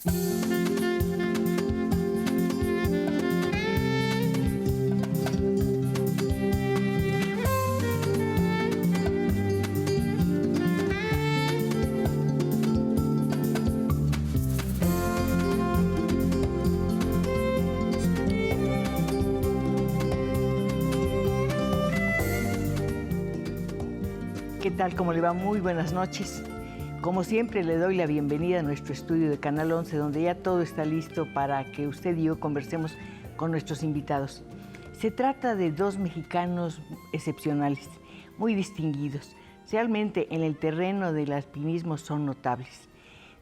¿Qué tal? ¿Cómo le va? Muy buenas noches. Como siempre, le doy la bienvenida a nuestro estudio de Canal 11, donde ya todo está listo para que usted y yo conversemos con nuestros invitados. Se trata de dos mexicanos excepcionales, muy distinguidos. Realmente en el terreno del alpinismo son notables.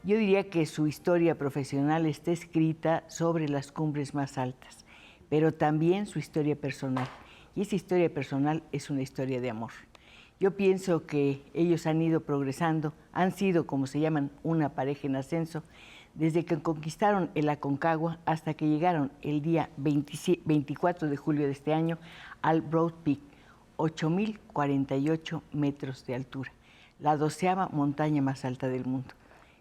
Yo diría que su historia profesional está escrita sobre las cumbres más altas, pero también su historia personal. Y esa historia personal es una historia de amor. Yo pienso que ellos han ido progresando, han sido, como se llaman, una pareja en ascenso, desde que conquistaron el Aconcagua hasta que llegaron el día 24 de julio de este año al Broad Peak, 8.048 metros de altura, la 12ª montaña más alta del mundo.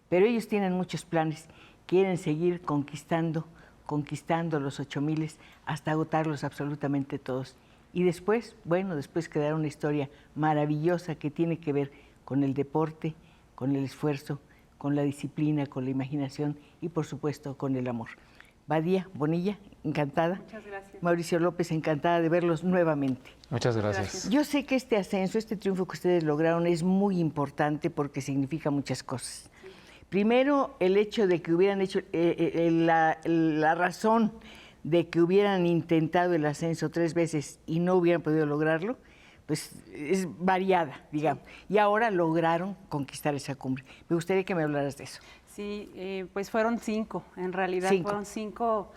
Pero ellos tienen muchos planes, quieren seguir conquistando los 8.000 hasta agotarlos absolutamente todos. Y después, bueno, después quedará una historia maravillosa que tiene que ver con el deporte, con el esfuerzo, con la disciplina, con la imaginación y, por supuesto, con el amor. Badía, Bonilla, encantada. Muchas gracias. Mauricio López, encantada de verlos nuevamente. Muchas gracias. Yo sé que este ascenso, este triunfo que ustedes lograron es muy importante porque significa muchas cosas. Sí. Primero, el hecho de que hubieran hecho la razón de que hubieran intentado el ascenso 3 veces y no hubieran podido lograrlo, pues es variada, digamos. Y ahora lograron conquistar esa cumbre. Me gustaría que me hablaras de eso. Sí, pues fueron 5, en realidad. Fueron 5,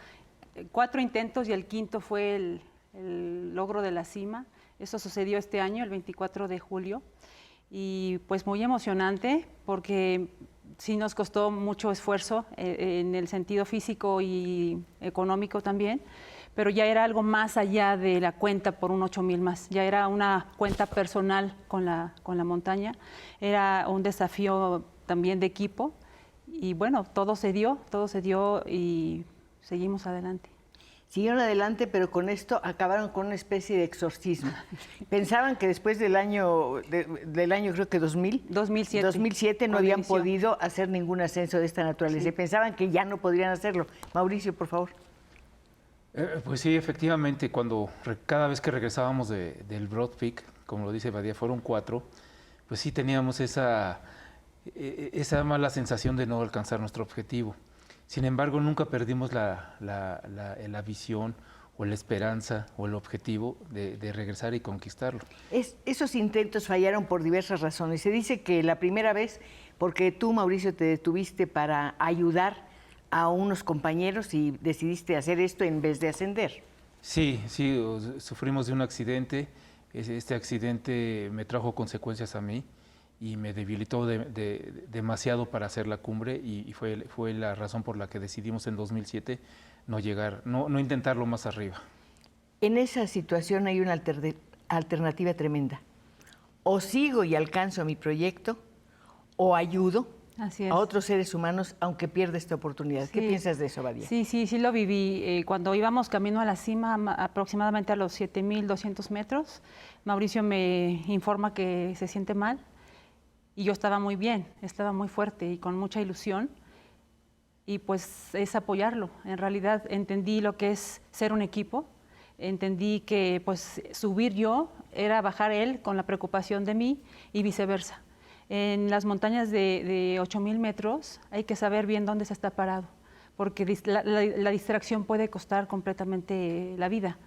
4 intentos y el quinto fue el logro de la cima. Eso sucedió este año, el 24 de julio. Y pues muy emocionante porque sí nos costó mucho esfuerzo en el sentido físico y económico también, pero ya era algo más allá de la cuenta por un 8.000 más, ya era una cuenta personal con la montaña, era un desafío también de equipo y bueno, todo se dio y seguimos adelante. Siguieron adelante, pero con esto acabaron con una especie de exorcismo. Pensaban que después del año creo que 2007 no habían podido hacer ningún ascenso de esta naturaleza. Sí. Pensaban que ya no podrían hacerlo. Mauricio, por favor. Pues sí, efectivamente, cada vez que regresábamos del Broad Peak, como lo dice Badía, fueron 4, pues sí teníamos esa mala sensación de no alcanzar nuestro objetivo. Sin embargo, nunca perdimos la visión o la esperanza o el objetivo de regresar y conquistarlo. Esos intentos fallaron por diversas razones. Se dice que la primera vez, porque tú, Mauricio, te detuviste para ayudar a unos compañeros y decidiste hacer esto en vez de ascender. Sí, sufrimos de un accidente. Este accidente me trajo consecuencias a mí y me debilitó demasiado para hacer la cumbre y fue la razón por la que decidimos en 2007 no intentarlo más arriba. En esa situación hay una alternativa tremenda. O sigo y alcanzo mi proyecto, o ayudo a otros seres humanos, aunque pierda esta oportunidad. Sí. ¿Qué piensas de eso, Badía? Sí lo viví. Cuando íbamos camino a la cima, aproximadamente a los 7.200 metros, Mauricio me informa que se siente mal. Y yo estaba muy bien, estaba muy fuerte y con mucha ilusión. Y pues es apoyarlo. En realidad entendí lo que es ser un equipo. Entendí que pues subir yo era bajar él con la preocupación de mí y viceversa. En las montañas de 8.000 metros hay que saber bien dónde se está parado, porque la distracción puede costar completamente la vida.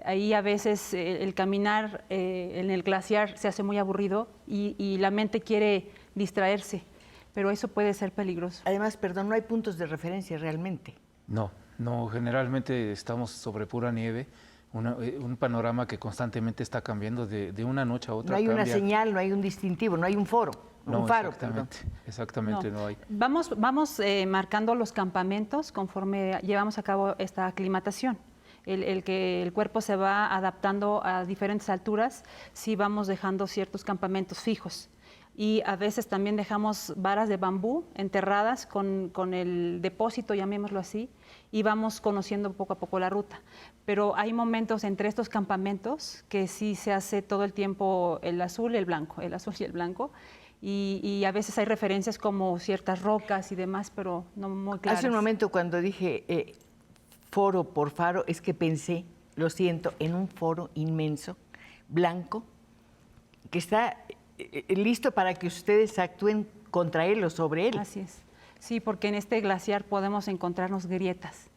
Ahí a veces el caminar en el glaciar se hace muy aburrido y la mente quiere distraerse, pero eso puede ser peligroso. Además, perdón, no hay puntos de referencia realmente. No, generalmente estamos sobre pura nieve, un panorama que constantemente está cambiando de una noche a otra. No hay una señal, no hay un distintivo, no hay un faro. Exactamente, no hay. Vamos marcando los campamentos conforme llevamos a cabo esta aclimatación. El que el cuerpo se va adaptando a diferentes alturas, sí vamos dejando ciertos campamentos fijos. y a veces también dejamos varas de bambú enterradas con el depósito, llamémoslo así, y vamos conociendo poco a poco la ruta. Pero hay momentos entre estos campamentos que sí se hace todo el tiempo el azul y el blanco, el azul y el blanco, y a veces hay referencias como ciertas rocas y demás, pero no muy claras. Hace un momento cuando dije foro por faro, es que pensé, lo siento, en un foro inmenso, blanco, que está listo para que ustedes actúen contra él o sobre él. Así es. Sí, porque en este glaciar podemos encontrarnos grietas,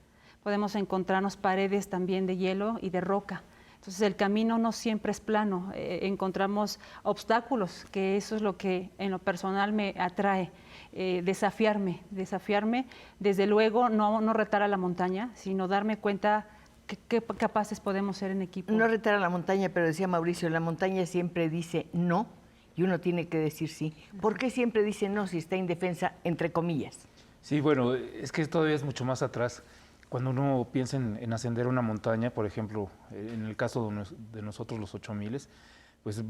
podemos encontrarnos paredes también de hielo y de roca. Entonces el camino no siempre es plano, encontramos obstáculos, que eso es lo que en lo personal me atrae, desafiarme, desde luego no retar a la montaña, sino darme cuenta qué capaces podemos ser en equipo. No retar a la montaña, pero decía Mauricio, la montaña siempre dice no y uno tiene que decir sí. ¿Por qué siempre dice no si está indefensa, entre comillas? Sí, bueno, es que todavía es mucho más atrás. Cuando uno piensa en ascender una montaña, por ejemplo, en el caso de nosotros los 8000, pues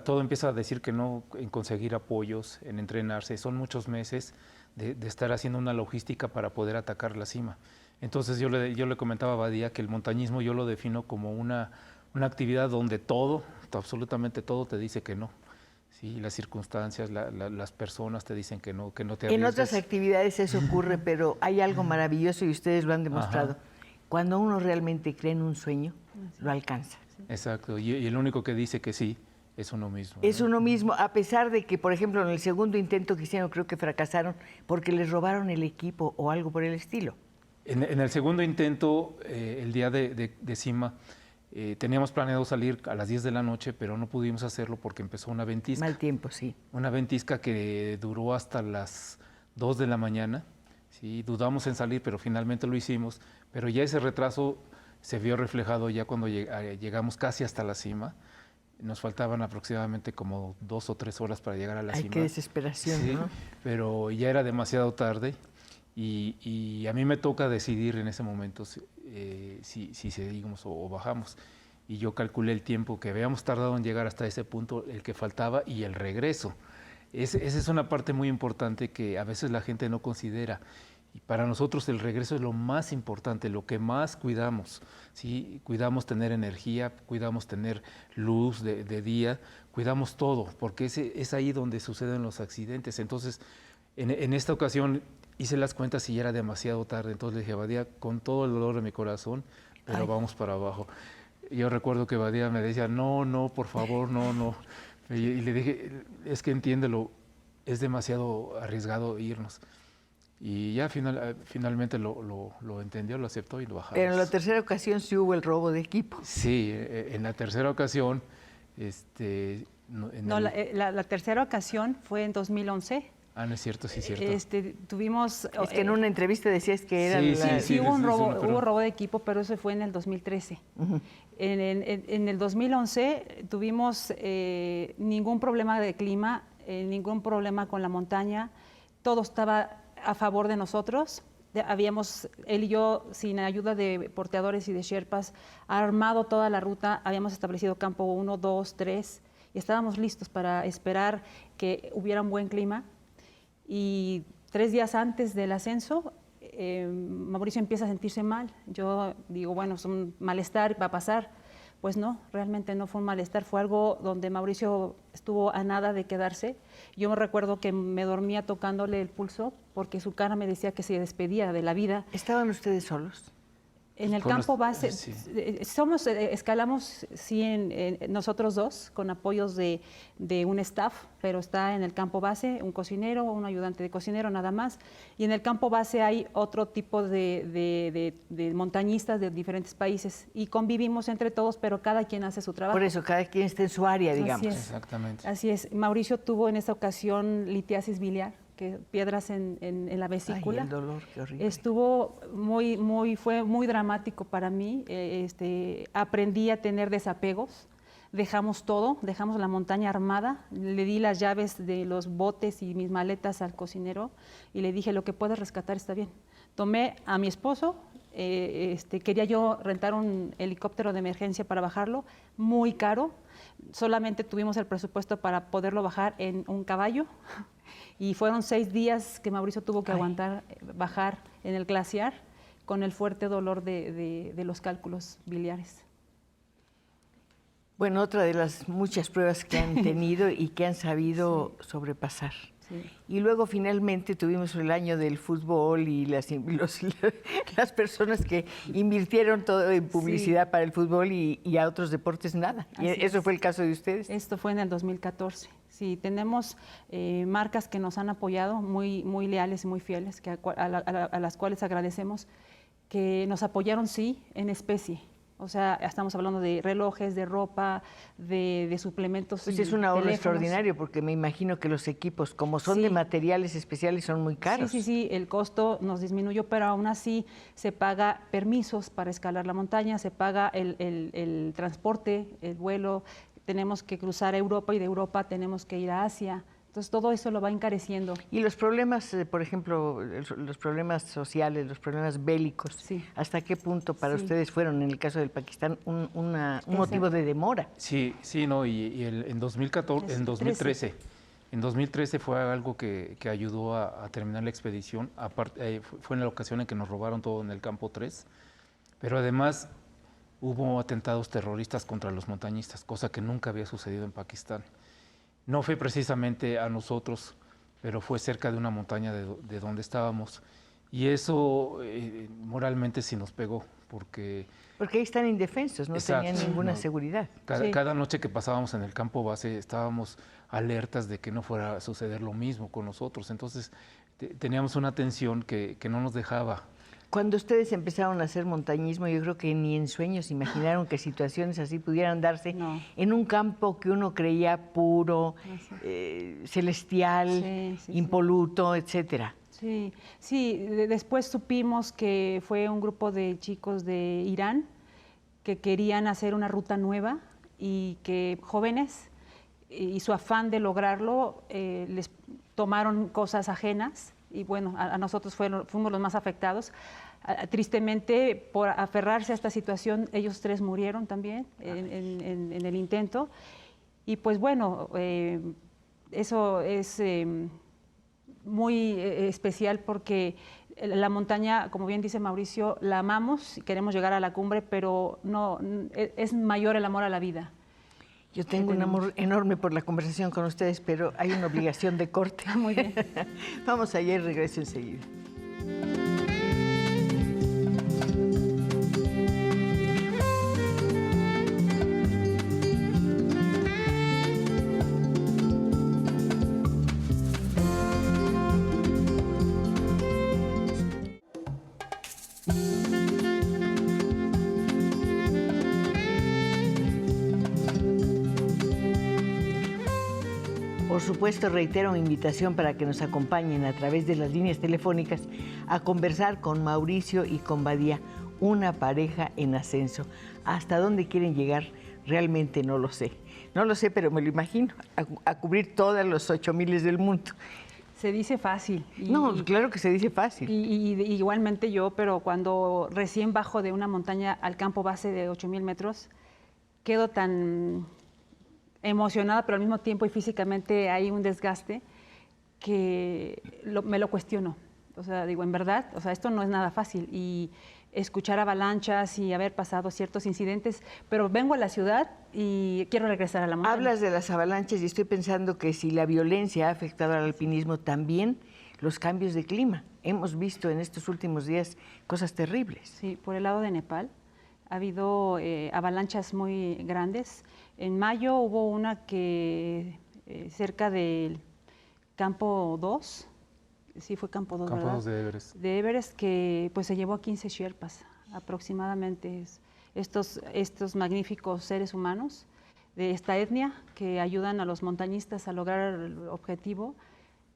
todo empieza a decir que no, en conseguir apoyos, en entrenarse. Son muchos meses de estar haciendo una logística para poder atacar la cima. Entonces yo le comentaba a Badía que el montañismo yo lo defino como una actividad donde absolutamente todo te dice que no. Sí, las circunstancias, las personas te dicen que no te arriesgues. En otras actividades eso ocurre, pero hay algo maravilloso y ustedes lo han demostrado. Ajá. Cuando uno realmente cree en un sueño, lo alcanza. Exacto, y el único que dice que sí es uno mismo. Es ¿no? uno mismo, a pesar de que, por ejemplo, en el segundo intento que hicieron, creo que fracasaron porque les robaron el equipo o algo por el estilo. En el segundo intento, el día de cima, teníamos planeado salir a las 10 de la noche, pero no pudimos hacerlo porque empezó una ventisca. Mal tiempo, sí. Una ventisca que duró hasta las 2 de la mañana. Sí, dudamos en salir, pero finalmente lo hicimos. Pero ya ese retraso se vio reflejado ya cuando llegamos casi hasta la cima. Nos faltaban aproximadamente como 2 o 3 horas para llegar a la cima. Ay, qué desesperación, sí, ¿no? Pero ya era demasiado tarde y a mí me toca decidir en ese momento si seguimos o bajamos. Y yo calculé el tiempo que habíamos tardado en llegar hasta ese punto, el que faltaba y el regreso. Esa es una parte muy importante que a veces la gente no considera. Y para nosotros el regreso es lo más importante, lo que más cuidamos. ¿Sí? Cuidamos tener energía, cuidamos tener luz de día, cuidamos todo, porque es ahí donde suceden los accidentes. Entonces, en esta ocasión hice las cuentas y ya era demasiado tarde. Entonces le dije a Badía, con todo el dolor de mi corazón, pero vamos para abajo. Yo recuerdo que Badía me decía, no, por favor, no. Y le dije, es que entiéndelo, es demasiado arriesgado irnos. Y ya finalmente lo entendió, lo aceptó y lo bajamos. Pero en la tercera ocasión sí hubo el robo de equipo. Sí, en la tercera ocasión... la tercera ocasión fue en 2011. Ah, no es cierto, sí es cierto. Tuvimos... Es que en una entrevista decías que era... Sí, hubo robo de equipo, pero eso fue en el 2013. Uh-huh. En el 2011 tuvimos ningún problema de clima, ningún problema con la montaña, todo estaba a favor de nosotros. Él y yo, sin ayuda de porteadores y de sherpas, armado toda la ruta, habíamos establecido campo 1, 2, 3 y estábamos listos para esperar que hubiera un buen clima. Y 3 días antes del ascenso, Mauricio empieza a sentirse mal. Yo digo, bueno, es un malestar, va a pasar. Pues no, realmente no fue un malestar, fue algo donde Mauricio estuvo a nada de quedarse. Yo me recuerdo que me dormía tocándole el pulso porque su cara me decía que se despedía de la vida. ¿Estaban ustedes solos? En el campo base, sí. Escalamos, sí, nosotros dos, con apoyos de un staff, pero está en el campo base un cocinero, un ayudante de cocinero, nada más. Y en el campo base hay otro tipo de montañistas de diferentes países. Y convivimos entre todos, pero cada quien hace su trabajo. Por eso, cada quien está en su área, digamos. Así es. Exactamente. Así es. Mauricio tuvo en esa ocasión litiasis biliar, piedras en la vesícula. Ay, el dolor, qué horrible. Estuvo fue muy dramático para mí. Aprendí a tener desapegos, dejamos todo, dejamos la montaña armada, le di las llaves de los botes y mis maletas al cocinero y le dije, lo que puedas rescatar está bien. Tomé a mi esposo, quería yo rentar un helicóptero de emergencia para bajarlo, muy caro, solamente tuvimos el presupuesto para poderlo bajar en un caballo y fueron 6 días que Mauricio tuvo que aguantar bajar en el glaciar con el fuerte dolor de los cálculos biliares. Bueno, otra de las muchas pruebas que han tenido y que han sabido sobrepasar. Sí. Y luego finalmente tuvimos el año del fútbol y las personas que invirtieron todo en publicidad para el fútbol y a otros deportes nada. ¿Y eso fue el caso de ustedes? Esto fue en el 2014. Sí, tenemos marcas que nos han apoyado, muy, muy leales y muy fieles, a las cuales agradecemos, que nos apoyaron, sí, en especie. O sea, estamos hablando de relojes, de ropa, de suplementos. Pues es un ahorro extraordinario, porque me imagino que los equipos, como son de materiales especiales, son muy caros. Sí, el costo nos disminuyó, pero aún así se paga permisos para escalar la montaña, se paga el transporte, el vuelo, tenemos que cruzar Europa y de Europa tenemos que ir a Asia. Entonces, todo eso lo va encareciendo. Y los problemas, por ejemplo, los problemas sociales, los problemas bélicos, ¿hasta qué punto para ustedes fueron, en el caso del Pakistán, un motivo de demora? Sí, no, en 2013 fue algo que ayudó a terminar la expedición. Aparte, fue en la ocasión en que nos robaron todo en el campo 3, pero además hubo atentados terroristas contra los montañistas, cosa que nunca había sucedido en Pakistán. No fue precisamente a nosotros, pero fue cerca de una montaña de donde estábamos. Y eso moralmente sí nos pegó, porque ahí están indefensos, no tenían ninguna seguridad. Cada noche que pasábamos en el campo base estábamos alertas de que no fuera a suceder lo mismo con nosotros. Entonces teníamos una tensión que no nos dejaba. Cuando ustedes empezaron a hacer montañismo, yo creo que ni en sueños imaginaron que situaciones así pudieran darse en un campo que uno creía puro, celestial, impoluto, etcétera. Sí, después supimos que fue un grupo de chicos de Irán que querían hacer una ruta nueva y que jóvenes, y su afán de lograrlo, les tomaron cosas ajenas. Y bueno, a nosotros fuimos los más afectados. Tristemente, por aferrarse a esta situación, ellos 3 murieron también en el intento. Y pues bueno, eso es muy especial porque la montaña, como bien dice Mauricio, la amamos y queremos llegar a la cumbre, pero no, es mayor el amor a la vida. Yo tengo un amor enorme por la conversación con ustedes, pero hay una obligación de corte. Muy bien. Vamos allá y regreso enseguida. Por supuesto, reitero mi invitación para que nos acompañen a través de las líneas telefónicas a conversar con Mauricio y con Badía, una pareja en ascenso. ¿Hasta dónde quieren llegar? Realmente no lo sé. No lo sé, pero me lo imagino, a cubrir todos los 8,000 del mundo. Se dice fácil. Claro que se dice fácil. Y igualmente yo, pero cuando recién bajo de una montaña al campo base de 8,000 metros, quedo tan emocionada, pero al mismo tiempo y físicamente hay un desgaste que me lo cuestiono. O sea, digo, en verdad, o sea, esto no es nada fácil. Y escuchar avalanchas y haber pasado ciertos incidentes, pero vengo a la ciudad y quiero regresar a la montaña. Hablas de las avalanchas y estoy pensando que si la violencia ha afectado al alpinismo, también los cambios de clima. Hemos visto en estos últimos días cosas terribles. Sí, por el lado de Nepal ha habido avalanchas muy grandes. En mayo hubo una que cerca del campo 2, sí fue campo 2, Campo ¿verdad? 2 de Everest. De Everest, que pues se llevó a 15 sherpas aproximadamente. Estos magníficos seres humanos de esta etnia que ayudan a los montañistas a lograr el objetivo.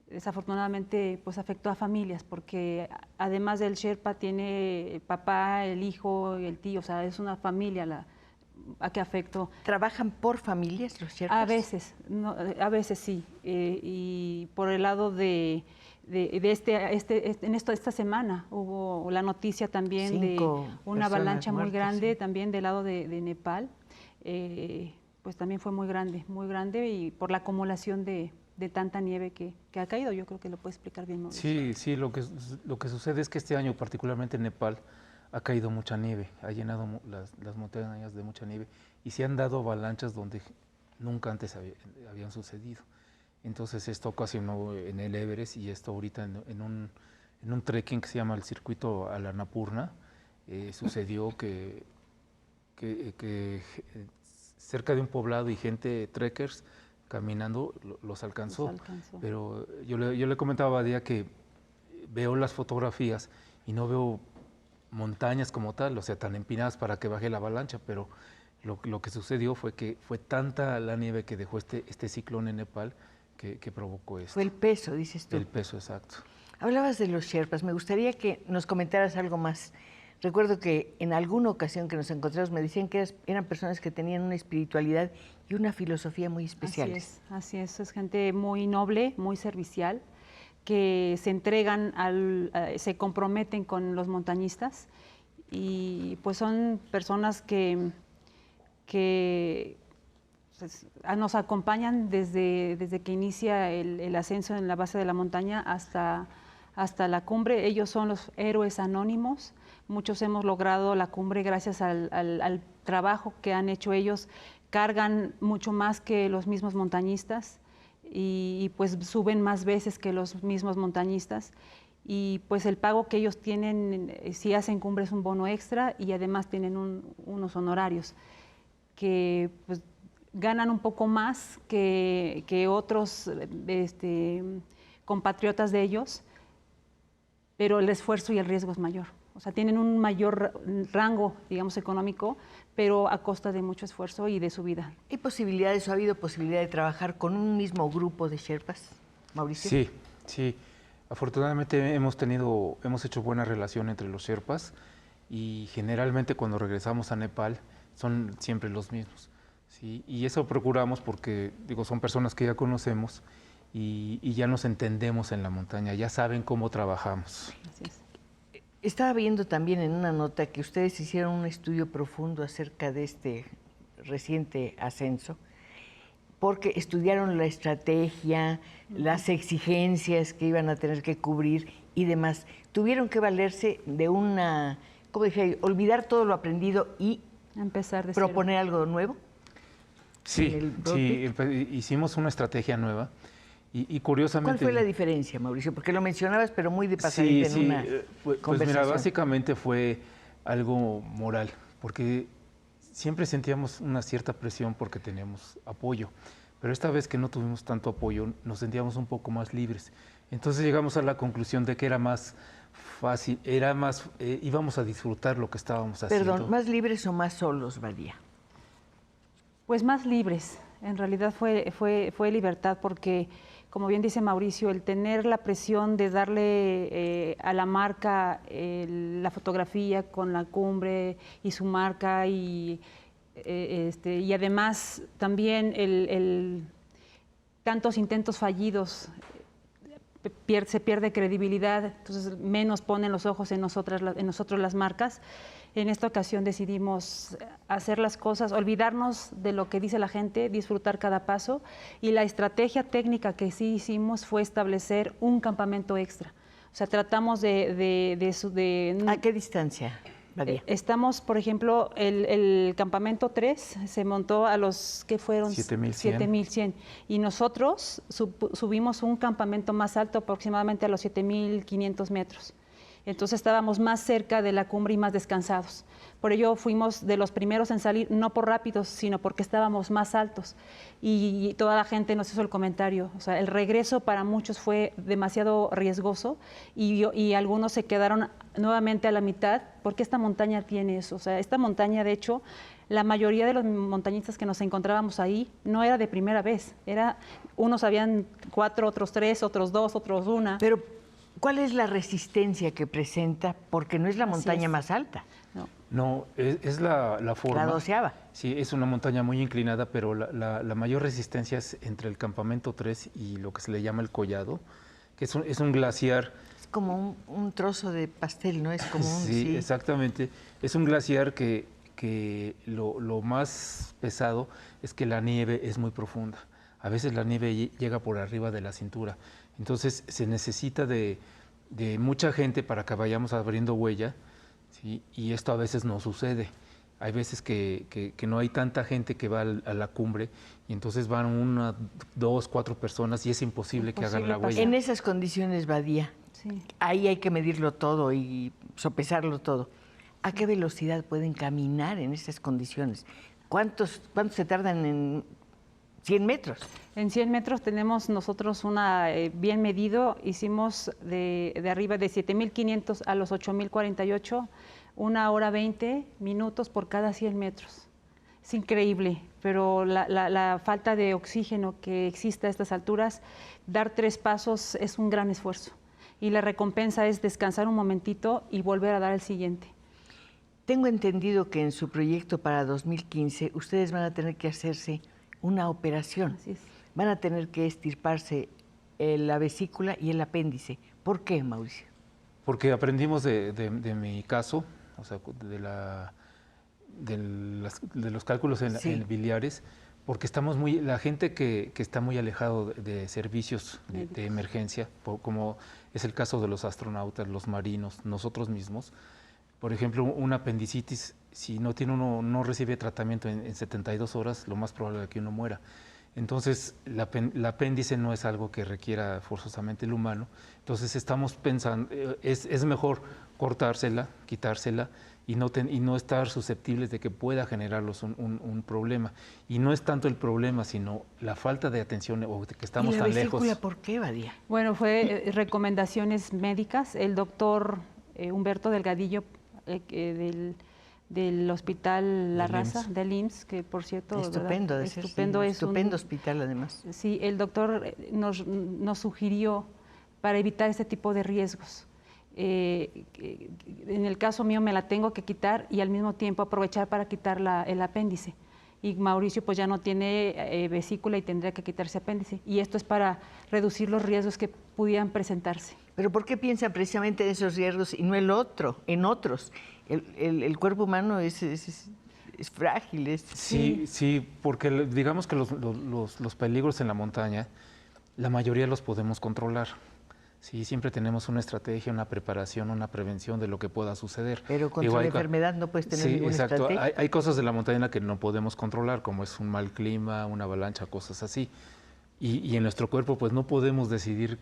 Desafortunadamente pues afectó a familias porque además del sherpa tiene el papá, el hijo y el tío, o sea, es una familia a qué afectó. ¿Trabajan por familias los sherpas? A veces, no, a veces sí. Y por el lado de esta semana hubo la noticia también de una avalancha muy grande, sí, también del lado de Nepal. Pues también fue muy grande y por la acumulación de tanta nieve que ha caído. Yo creo que lo puede explicar bien Mauricio. Sí, lo que sucede es que este año, particularmente en Nepal, ha caído mucha nieve, ha llenado las montañas de mucha nieve y se han dado avalanchas donde nunca antes habían sucedido. Entonces esto ocasionó en el Everest y esto ahorita en un trekking que se llama el circuito a la Annapurna, sucedió que cerca de un poblado y gente trekkers caminando los alcanzó. Pero yo le comentaba a Badia que veo las fotografías y no veo montañas como tal, o sea, tan empinadas para que baje la avalancha, pero lo que sucedió fue que fue tanta la nieve que dejó este ciclón en Nepal que provocó esto. Fue el peso, dices tú. El peso, exacto. Hablabas de los sherpas, me gustaría que nos comentaras algo más. Recuerdo que en alguna ocasión que nos encontramos me decían que eran personas que tenían una espiritualidad y una filosofía muy especiales. Así es gente muy noble, muy servicial, que se entregan, se comprometen con los montañistas y pues son personas que pues, nos acompañan desde que inicia el ascenso en la base de la montaña hasta la cumbre. Ellos son los héroes anónimos. Muchos hemos logrado la cumbre gracias al trabajo que han hecho ellos. Cargan mucho más que los mismos montañistas y pues suben más veces que los mismos montañistas. Y pues el pago que ellos tienen, si hacen cumbre, es un bono extra y además tienen unos honorarios que pues, ganan un poco más que otros compatriotas de ellos, pero el esfuerzo y el riesgo es mayor. O sea, tienen un mayor rango, digamos, económico, pero a costa de mucho esfuerzo y de su vida. ¿Hay posibilidades o ha habido posibilidad de trabajar con un mismo grupo de sherpas, Mauricio? Sí. Afortunadamente hemos hecho buena relación entre los sherpas y generalmente cuando regresamos a Nepal son siempre los mismos. ¿Sí? Y eso procuramos porque, son personas que ya conocemos y ya nos entendemos en la montaña, ya saben cómo trabajamos. Así es. Estaba viendo también en una nota que ustedes hicieron un estudio profundo acerca de este reciente ascenso, porque estudiaron la estrategia, las exigencias que iban a tener que cubrir y demás. Tuvieron que valerse de olvidar todo lo aprendido y empezar de proponer algo nuevo. Sí, hicimos una estrategia nueva. Y curiosamente... ¿Cuál fue la diferencia, Mauricio? Porque lo mencionabas, pero muy de pasadita en una pues conversación. Mira, básicamente fue algo moral, porque siempre sentíamos una cierta presión porque teníamos apoyo, pero esta vez que no tuvimos tanto apoyo, nos sentíamos un poco más libres. Entonces llegamos a la conclusión de que era más fácil, íbamos a disfrutar lo que estábamos haciendo. Perdón, ¿más libres o más solos, Badia? Pues más libres. En realidad fue libertad porque, como bien dice Mauricio, el tener la presión de darle a la marca la fotografía con la cumbre y su marca y además también tantos intentos fallidos, se pierde credibilidad, entonces menos ponen los ojos en nosotros las marcas. En esta ocasión decidimos hacer las cosas, olvidarnos de lo que dice la gente, disfrutar cada paso, y la estrategia técnica que sí hicimos fue establecer un campamento extra. O sea, tratamos de ¿A qué distancia, Badia? Estamos, por ejemplo, el campamento 3 se montó a los, ¿qué fueron? 7,100. Y nosotros subimos un campamento más alto, aproximadamente a los 7,500 metros. Entonces estábamos más cerca de la cumbre y más descansados. Por ello fuimos de los primeros en salir, no por rápidos, sino porque estábamos más altos. Y toda la gente nos hizo el comentario. O sea, el regreso para muchos fue demasiado riesgoso y algunos se quedaron nuevamente a la mitad, porque esta montaña tiene eso. O sea, esta montaña, de hecho, la mayoría de los montañistas que nos encontrábamos ahí no era de primera vez. Unos habían 4, otros 3, otros 2, otros 1. Pero ¿cuál es la resistencia que presenta? Porque no es la montaña más alta. No, es la forma. La 12ª. Sí, es una montaña muy inclinada, pero la mayor resistencia es entre el campamento 3 y lo que se le llama el Collado, que es un glaciar. Es como un trozo de pastel, ¿no? Es como un... Sí, exactamente. Es un glaciar que lo más pesado es que la nieve es muy profunda. A veces la nieve llega por arriba de la cintura. Entonces se necesita de mucha gente para que vayamos abriendo huella, ¿sí? Y esto a veces no sucede. Hay veces que no hay tanta gente que va a la cumbre y entonces van 1, 2, 4 personas y es imposible que hagan la huella. En esas condiciones, Badía, Sí. ahí hay que medirlo todo y sopesarlo todo. ¿A qué velocidad pueden caminar en esas condiciones? ¿Cuántos se tardan en 100 metros? En 100 metros tenemos nosotros una, bien medido, hicimos de arriba de 7.500 a los 8.048, 1 hora 20 minutos por cada 100 metros. Es increíble, pero la falta de oxígeno que existe a estas alturas, dar 3 pasos es un gran esfuerzo. Y la recompensa es descansar un momentito y volver a dar el siguiente. Tengo entendido que en su proyecto para 2015 ustedes van a tener que hacerse una operación. Así es. Van a tener que extirparse la vesícula y el apéndice. ¿Por qué, Mauricio? Porque aprendimos de mi caso, o sea, de los cálculos en biliares, porque estamos la gente que está muy alejado de servicios de emergencia, como es el caso de los astronautas, los marinos, nosotros mismos. Por ejemplo, una apendicitis, si no recibe tratamiento en 72 horas, lo más probable es que uno muera. Entonces, el apéndice no es algo que requiera forzosamente el humano. Entonces, estamos pensando, es mejor cortársela, quitársela y no estar susceptibles de que pueda generarlos un problema. Y no es tanto el problema, sino la falta de atención o de que estamos tan lejos. ¿Y la vesícula por qué, Badía? Bueno, fue recomendaciones médicas. El doctor Humberto Delgadillo del Hospital La Raza, del IMSS, que por cierto... Estupendo, ¿verdad? Estupendo hospital además. Sí, el doctor nos sugirió para evitar este tipo de riesgos. En el caso mío me la tengo que quitar y al mismo tiempo aprovechar para quitar el apéndice. Y Mauricio pues ya no tiene vesícula y tendría que quitarse apéndice. Y esto es para reducir los riesgos que pudieran presentarse. ¿Pero por qué piensa precisamente en esos riesgos y no en otros? El cuerpo humano es frágil. Sí, porque digamos que los peligros en la montaña, la mayoría los podemos controlar. Sí, siempre tenemos una estrategia, una preparación, una prevención de lo que pueda suceder. Pero contra la enfermedad no puedes tener ninguna estrategia. Hay cosas de la montaña que no podemos controlar, como es un mal clima, una avalancha, cosas así. Y en nuestro cuerpo pues no podemos decidir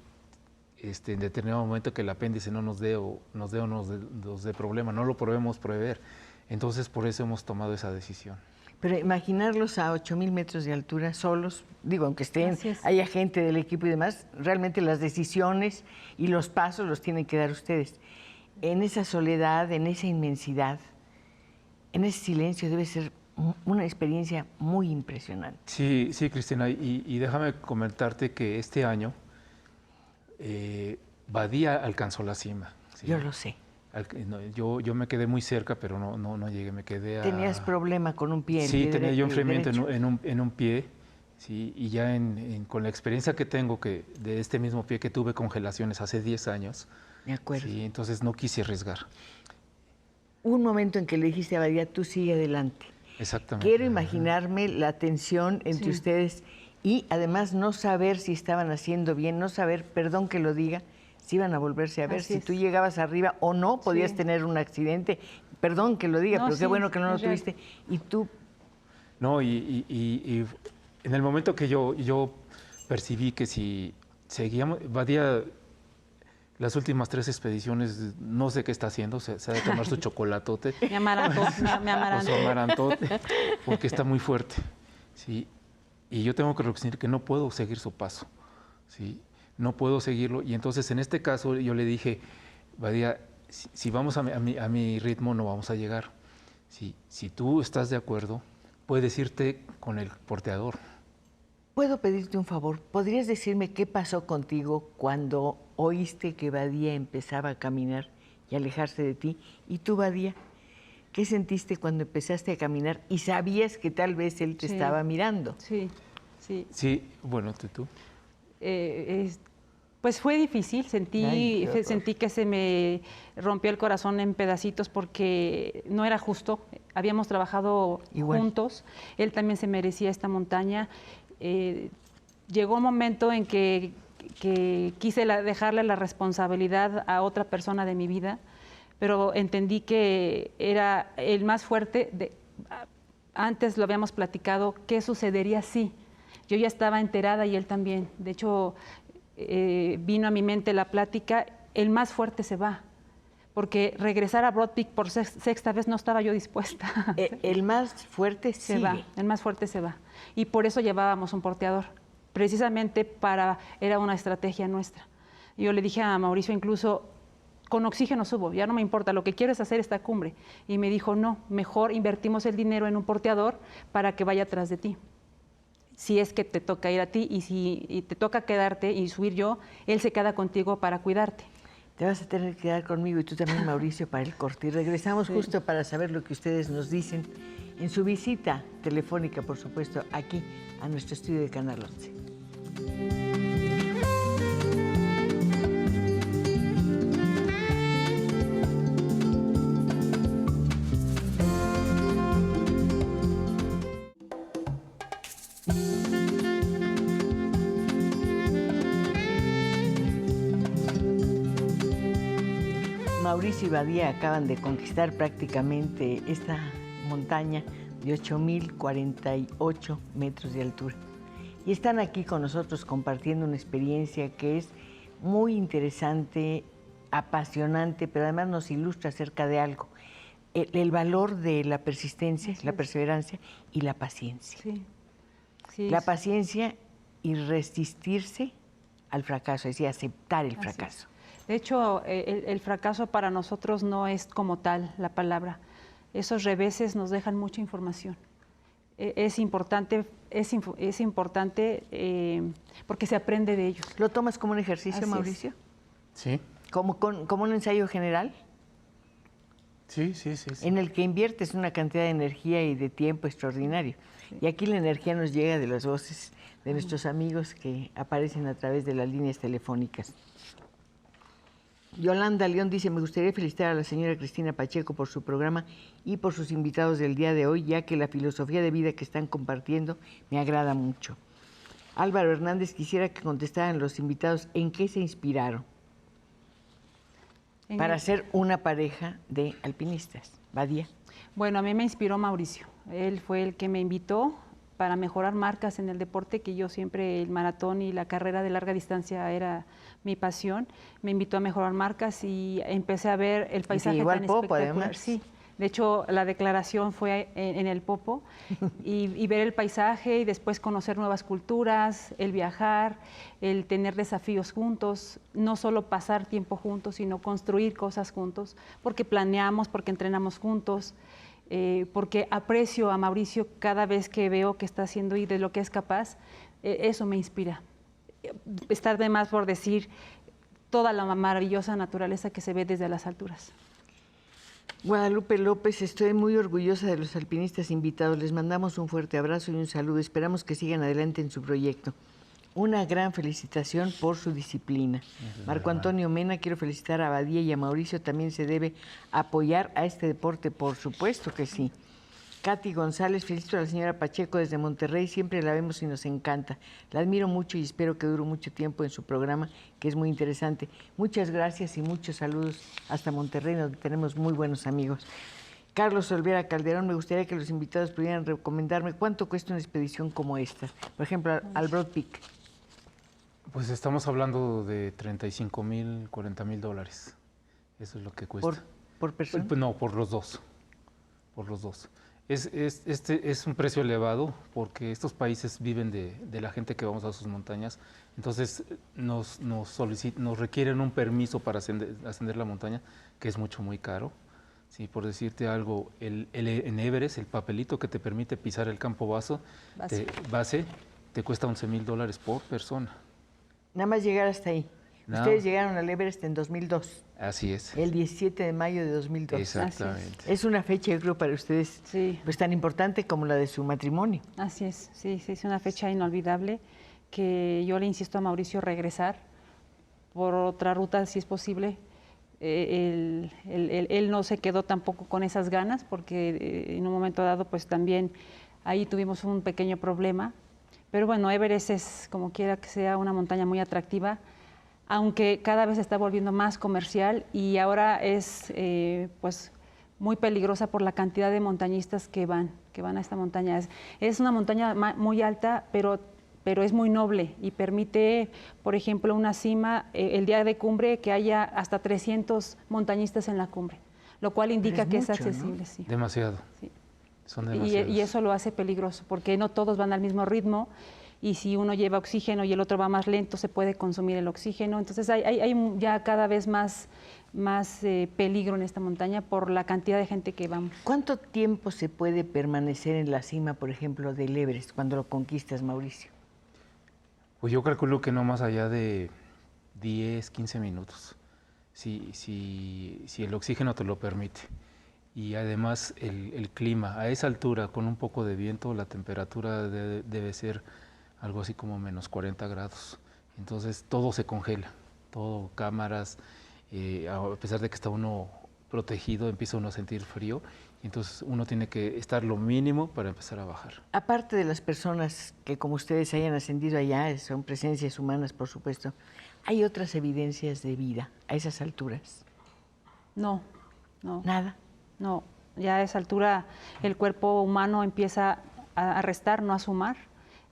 en determinado momento que el apéndice no nos dé problema, no lo podemos prever. Entonces por eso hemos tomado esa decisión. Pero imaginarlos a 8,000 metros de altura, solos, digo, aunque haya gente del equipo y demás, realmente las decisiones y los pasos los tienen que dar ustedes. En esa soledad, en esa inmensidad, en ese silencio debe ser una experiencia muy impresionante. Sí, Cristina, y déjame comentarte que este año Badía alcanzó la cima. ¿Sí? Yo lo sé. Yo me quedé muy cerca, pero no llegué, me quedé a... ¿Tenías problema con un pie? Sí, tenía yo enfriamiento en un pie, sí, y ya con la experiencia que tengo de este mismo pie que tuve congelaciones hace 10 años, de acuerdo. Sí, entonces no quise arriesgar. Un momento en que le dijiste a Badía, tú sigue adelante. Exactamente. Quiero imaginarme la tensión entre ustedes y además no saber si estaban haciendo bien, no saber, perdón que lo diga, si iban a volverse a ver. Si tú llegabas arriba o no, podías tener un accidente. Perdón que lo diga, pero qué bueno que no lo tuviste. Y tú... No, y en el momento que yo percibí que si seguíamos, Badía, las últimas 3 expediciones, no sé qué está haciendo, se ha de tomar su chocolatote. Me amarantó. O su amarantote, porque está muy fuerte, ¿sí? Y yo tengo que reconocer que no puedo seguir su paso, ¿sí? No puedo seguirlo. Y entonces, en este caso, yo le dije, Badía, si vamos a mi ritmo, no vamos a llegar. Si tú estás de acuerdo, puedes irte con el porteador. ¿Puedo pedirte un favor? ¿Podrías decirme qué pasó contigo cuando oíste que Badía empezaba a caminar y alejarse de ti? Y tú, Badía, ¿Qué sentiste cuando empezaste a caminar y sabías que tal vez él te estaba mirando? Sí, sí. Sí, bueno, tú. Pues fue difícil, Ay, qué horror. sentí que se me rompió el corazón en pedacitos porque no era justo. Habíamos trabajado Igual. juntos, él también se merecía esta montaña. Llegó un momento en que quise dejarle la responsabilidad a otra persona de mi vida, pero entendí que era el más fuerte. Antes lo habíamos platicado, ¿qué sucedería si? Yo ya estaba enterada y él también. De hecho, vino a mi mente la plática, el más fuerte se va, porque regresar a Broad Peak por sexta vez no estaba yo dispuesta. El más fuerte Se sigue. va, el más fuerte se va. Y por eso llevábamos un porteador, precisamente era una estrategia nuestra. Yo le dije a Mauricio incluso, con oxígeno subo, ya no me importa, lo que quiero es hacer esta cumbre. Y me dijo, no, mejor invertimos el dinero en un porteador para que vaya atrás de ti. Si es que te toca ir a ti y si te toca quedarte y subir yo, él se queda contigo para cuidarte. Te vas a tener que quedar conmigo y tú también, Mauricio, para el corte. Y regresamos justo para saber lo que ustedes nos dicen en su visita telefónica, por supuesto, aquí a nuestro estudio de Canal 11. Mauricio y Badía acaban de conquistar prácticamente esta montaña de 8.048 metros de altura. Y están aquí con nosotros compartiendo una experiencia que es muy interesante, apasionante, pero además nos ilustra acerca de algo. El valor de la persistencia, la perseverancia y la paciencia. Sí. Sí, La paciencia y resistirse al fracaso, es decir, aceptar el fracaso. De hecho, el fracaso para nosotros no es como tal la palabra. Esos reveses nos dejan mucha información. Es importante porque se aprende de ellos. ¿Lo tomas como un ejercicio, Así es. Mauricio? Sí, ¿Como un ensayo general? sí. En el que inviertes una cantidad de energía y de tiempo extraordinario. Y aquí la energía nos llega de las voces de nuestros amigos que aparecen a través de las líneas telefónicas. Yolanda León dice, me gustaría felicitar a la señora Cristina Pacheco por su programa y por sus invitados del día de hoy, ya que la filosofía de vida que están compartiendo me agrada mucho. Álvaro Hernández, quisiera que contestaran los invitados en qué se inspiraron para ser una pareja de alpinistas. Badía. Bueno, a mí me inspiró Mauricio. Él fue el que me invitó para mejorar marcas en el deporte, que yo siempre el maratón y la carrera de larga distancia era mi pasión. Me invitó a mejorar marcas y empecé a ver el paisaje llegó tan al Popo, espectacular. además. Sí, de hecho la declaración fue en el Popo y ver el paisaje y después conocer nuevas culturas, el viajar, el tener desafíos juntos, no solo pasar tiempo juntos, sino construir cosas juntos, porque planeamos, porque entrenamos juntos. Porque aprecio a Mauricio cada vez que veo que está haciendo y de lo que es capaz, eso me inspira. Estar de más por decir toda la maravillosa naturaleza que se ve desde las alturas. Guadalupe López, estoy muy orgullosa de los alpinistas invitados. Les mandamos un fuerte abrazo y un saludo. Esperamos que sigan adelante en su proyecto. Una gran felicitación por su disciplina. Marco Antonio Mena, quiero felicitar a Badía y a Mauricio. También se debe apoyar a este deporte, por supuesto que sí. Katy González, felicito a la señora Pacheco desde Monterrey. Siempre la vemos y nos encanta. La admiro mucho y espero que dure mucho tiempo en su programa, que es muy interesante. Muchas gracias y muchos saludos hasta Monterrey, donde tenemos muy buenos amigos. Carlos Olvera Calderón, me gustaría que los invitados pudieran recomendarme cuánto cuesta una expedición como esta. Por ejemplo, al Broad Peak. Pues estamos hablando de 35,000, 40,000 dólares. Eso es lo que cuesta. ¿Por persona? No, por los dos. Por los dos. Este es un precio elevado porque estos países viven de la gente que vamos a sus montañas. Entonces nos requieren un permiso para ascender la montaña, que es muy caro. Sí, por decirte algo, en Everest, el papelito que te permite pisar el campo base te cuesta $11,000 por persona. Nada más llegar hasta ahí. No. Ustedes llegaron al Everest en 2002, Así es. el 17 de mayo de 2002. Exactamente. Es una fecha, yo creo, para ustedes Sí. pues tan importante como la de su matrimonio. Así es, sí, sí, es una fecha inolvidable que yo le insisto a Mauricio regresar por otra ruta si es posible. Él no se quedó tampoco con esas ganas porque en un momento dado pues también ahí tuvimos un pequeño problema. Pero bueno, Everest es como quiera que sea una montaña muy atractiva, aunque cada vez se está volviendo más comercial y ahora es pues muy peligrosa por la cantidad de montañistas que van a esta montaña. Es una montaña muy alta, pero es muy noble y permite, por ejemplo, una cima, el día de cumbre, que haya hasta 300 montañistas en la cumbre, lo cual indica que mucho, es ¿no? accesible. Sí. Demasiado. Sí. Son demasiados. Y eso lo hace peligroso, porque no todos van al mismo ritmo y si uno lleva oxígeno y el otro va más lento, se puede consumir el oxígeno. Entonces hay ya cada vez más peligro en esta montaña por la cantidad de gente que vamos. ¿Cuánto tiempo se puede permanecer en la cima, por ejemplo, del Everest cuando lo conquistas, Mauricio? Pues yo calculo que no más allá de 10, 15 minutos, si el oxígeno te lo permite. Y además el clima, a esa altura, con un poco de viento, la temperatura debe ser algo así como menos 40 grados. Entonces todo se congela, todo, cámaras, a pesar de que está uno protegido, empieza uno a sentir frío. Y entonces uno tiene que estar lo mínimo para empezar a bajar. Aparte de las personas que como ustedes hayan ascendido allá, son presencias humanas, por supuesto, ¿hay otras evidencias de vida a esas alturas? No. Nada. No, ya a esa altura el cuerpo humano empieza a restar, no a sumar.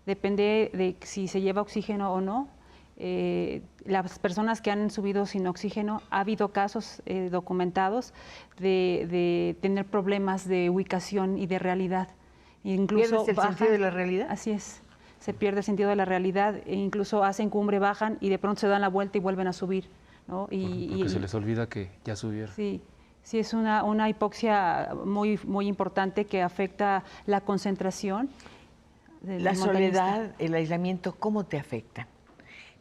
Depende de si se lleva oxígeno o no. Las personas que han subido sin oxígeno, ha habido casos documentados de tener problemas de ubicación y de realidad. ¿Pierdes el sentido de la realidad? Así es, se pierde el sentido de la realidad e incluso hacen cumbre, bajan y de pronto se dan la vuelta y vuelven a subir, ¿no? Porque se les olvida que ya subieron. Sí, es una hipoxia muy importante que afecta la concentración. La soledad, el aislamiento, ¿cómo te afecta?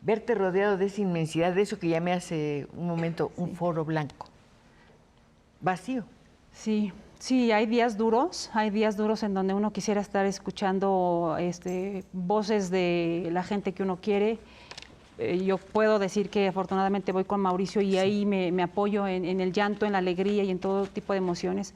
Verte rodeado de esa inmensidad, de eso que llamé hace un momento un foro blanco, vacío. Sí, hay días duros en donde uno quisiera estar escuchando voces de la gente que uno quiere. Yo puedo decir que afortunadamente voy con Mauricio y ahí me apoyo en el llanto, en la alegría y en todo tipo de emociones.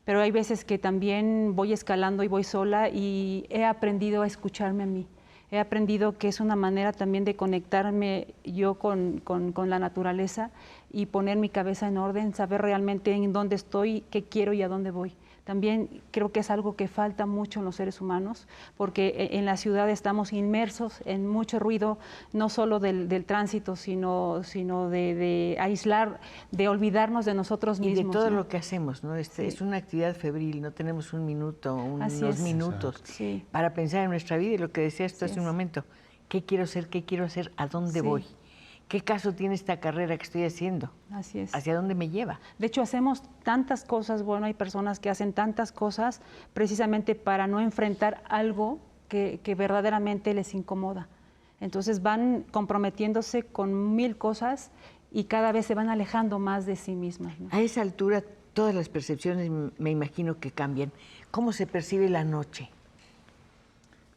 Pero hay veces que también voy escalando y voy sola y he aprendido a escucharme a mí. He aprendido que es una manera también de conectarme yo con la naturaleza y poner mi cabeza en orden, saber realmente en dónde estoy, qué quiero y a dónde voy. También creo que es algo que falta mucho en los seres humanos, porque en la ciudad estamos inmersos en mucho ruido, no solo del tránsito, sino de aislar, de olvidarnos de nosotros mismos. Y de todo ¿no? lo que hacemos, ¿no? Es una actividad febril, no tenemos un minuto, unos minutos para pensar en nuestra vida y lo que decías tú hace un momento, ¿qué quiero ser, qué quiero hacer, a dónde voy? ¿Qué caso tiene esta carrera que estoy haciendo? Así es. ¿Hacia dónde me lleva? De hecho, hacemos tantas cosas, hay personas que hacen tantas cosas precisamente para no enfrentar algo que verdaderamente les incomoda. Entonces van comprometiéndose con 1000 cosas y cada vez se van alejando más de sí mismas, ¿no? A esa altura todas las percepciones me imagino que cambian. ¿Cómo se percibe la noche?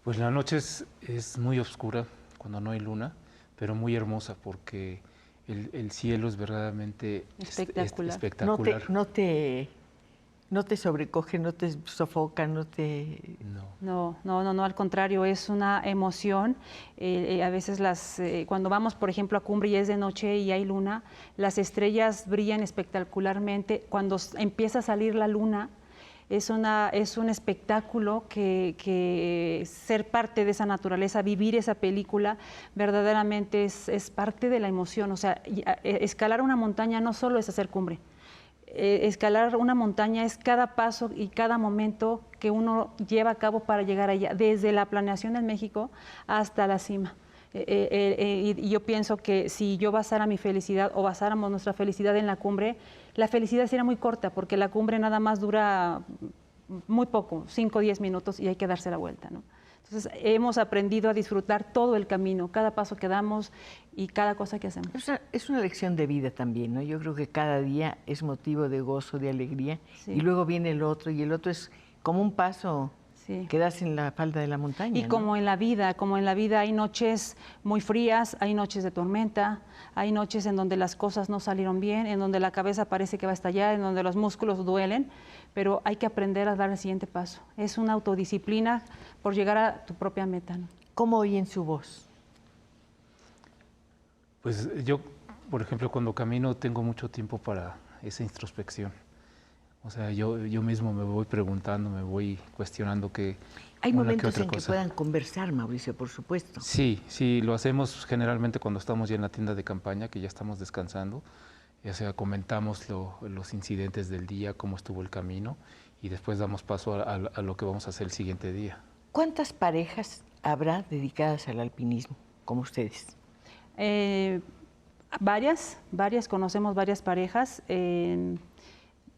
Pues la noche es muy oscura cuando no hay luna, pero muy hermosa porque el cielo es verdaderamente espectacular. No te sobrecoge, no te sofoca, no te... No, al contrario, es una emoción. A veces cuando vamos, por ejemplo, a cumbre y es de noche y hay luna, las estrellas brillan espectacularmente. Cuando empieza a salir la luna, es un espectáculo que ser parte de esa naturaleza, vivir esa película, verdaderamente es parte de la emoción. O sea, escalar una montaña no solo es hacer cumbre. Escalar una montaña es cada paso y cada momento que uno lleva a cabo para llegar allá, desde la planeación en México hasta la cima. Y yo pienso que si yo basara mi felicidad o basáramos nuestra felicidad en la cumbre, la felicidad sería muy corta porque la cumbre nada más dura muy poco, 5 o 10 minutos y hay que darse la vuelta, ¿no? Entonces hemos aprendido a disfrutar todo el camino, cada paso que damos y cada cosa que hacemos. Es una lección de vida también, ¿no? Yo creo que cada día es motivo de gozo, de alegría, Sí. y luego viene el otro, y el otro es como un paso Sí. que das en la falda de la montaña. Y ¿no? como en la vida hay noches muy frías, hay noches de tormenta, hay noches en donde las cosas no salieron bien, en donde la cabeza parece que va a estallar, en donde los músculos duelen, pero hay que aprender a dar el siguiente paso. Es una autodisciplina por llegar a tu propia meta, ¿no? ¿Cómo oyen su voz? Pues yo, por ejemplo, cuando camino tengo mucho tiempo para esa introspección. O sea, yo mismo me voy preguntando, me voy cuestionando qué Hay una que momentos otra en que cosa. puedan conversar, Mauricio, por supuesto. Sí, sí, lo hacemos generalmente cuando estamos ya en la tienda de campaña, que ya estamos descansando. Ya sea comentamos los incidentes del día, cómo estuvo el camino, y después damos paso a lo que vamos a hacer el siguiente día. ¿Cuántas parejas habrá dedicadas al alpinismo, como ustedes? Varias, conocemos varias parejas.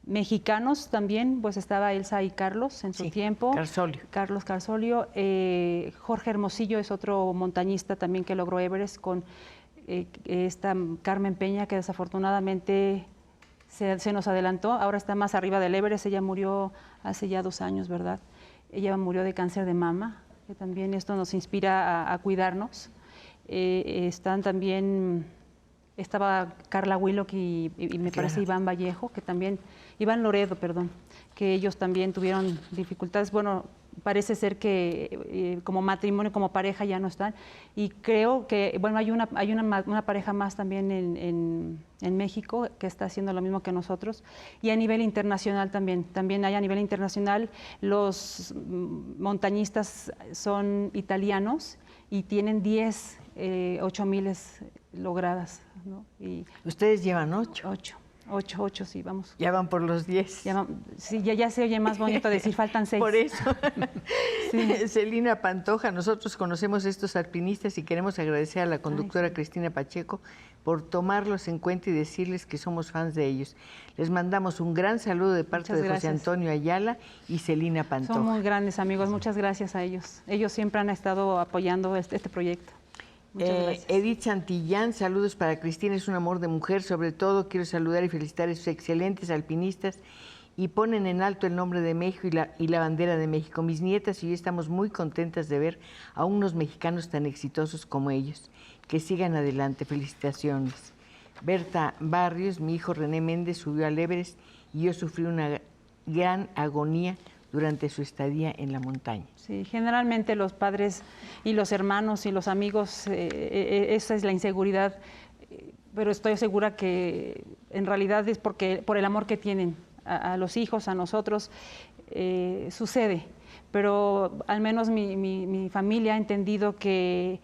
Mexicanos también, pues estaba Elsa y Carlos en su Sí, tiempo. Carsolio. Carlos Carsolio. Jorge Hermosillo es otro montañista también que logró Everest con esta Carmen Peña, que desafortunadamente se nos adelantó. Ahora está más arriba del Everest. Ella murió hace ya 2 años, ¿verdad? Ella murió de cáncer de mama, que también esto nos inspira a cuidarnos. Están también... Estaba Carla Willock y me parece Iván Vallejo, que también, Iván Loredo, perdón, que ellos también tuvieron dificultades. Bueno, parece ser que como matrimonio, como pareja ya no están. Y creo que, bueno, hay una pareja más también en México que está haciendo lo mismo que nosotros. Y a nivel internacional también hay a nivel internacional, los montañistas son italianos y tienen 8,000 logradas, ¿no? Y Ustedes llevan 8. 8, sí, vamos. Ya van por los 10. Sí, ya se oye más bonito decir, faltan 6. Por eso. Sí. Celina Pantoja, nosotros conocemos a estos alpinistas y queremos agradecer a la conductora Cristina Pacheco por tomarlos en cuenta y decirles que somos fans de ellos. Les mandamos un gran saludo de parte Muchas de José gracias. Antonio Ayala y Celina Pantoja. Son muy grandes amigos, muchas gracias a ellos. Ellos siempre han estado apoyando este proyecto. Muchas gracias. Edith Santillán, saludos para Cristina, es un amor de mujer. Sobre todo quiero saludar y felicitar a sus excelentes alpinistas y ponen en alto el nombre de México y la bandera de México. Mis nietas y yo estamos muy contentas de ver a unos mexicanos tan exitosos como ellos. Que sigan adelante, felicitaciones. Berta Barrios, mi hijo René Méndez subió al Everest y yo sufrí una gran agonía durante su estadía en la montaña. Sí, generalmente los padres y los hermanos y los amigos, esa es la inseguridad, pero estoy segura que en realidad es por el amor que tienen a los hijos, a nosotros, sucede. Pero al menos mi familia ha entendido que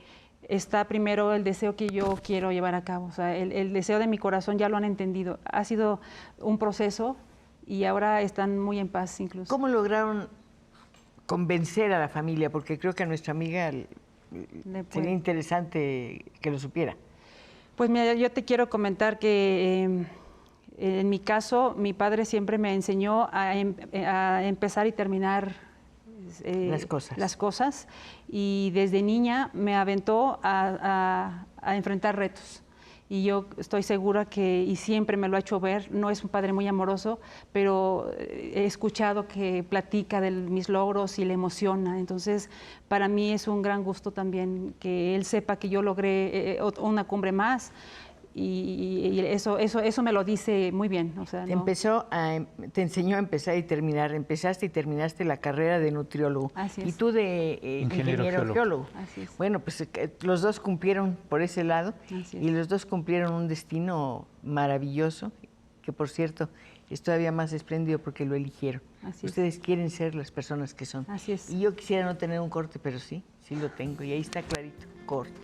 está primero el deseo que yo quiero llevar a cabo. O sea, el deseo de mi corazón ya lo han entendido. Ha sido un proceso y ahora están muy en paz incluso. ¿Cómo lograron convencer a la familia? Porque creo que a nuestra amiga sería interesante que lo supiera. Pues mira, yo te quiero comentar que en mi caso, mi padre siempre me enseñó a empezar y terminar las cosas y desde niña me aventó a enfrentar retos. Y yo estoy segura que, y siempre me lo ha hecho ver, no es un padre muy amoroso, pero he escuchado que platica de mis logros y le emociona. Entonces, para mí es un gran gusto también que él sepa que yo logré una cumbre más. Y eso me lo dice muy bien. O sea, ¿no? Te enseñó a empezar y terminar. Empezaste y terminaste la carrera de nutriólogo. Así es. Y tú de ingeniero geólogo. Así es. Bueno, pues los dos cumplieron por ese lado. Así es. Y los dos cumplieron un destino maravilloso, que por cierto es todavía más espléndido porque lo eligieron. Así Ustedes quieren ser las personas que son. Así es. Y yo quisiera no tener un corte, pero sí lo tengo. Y ahí está clarito, corte.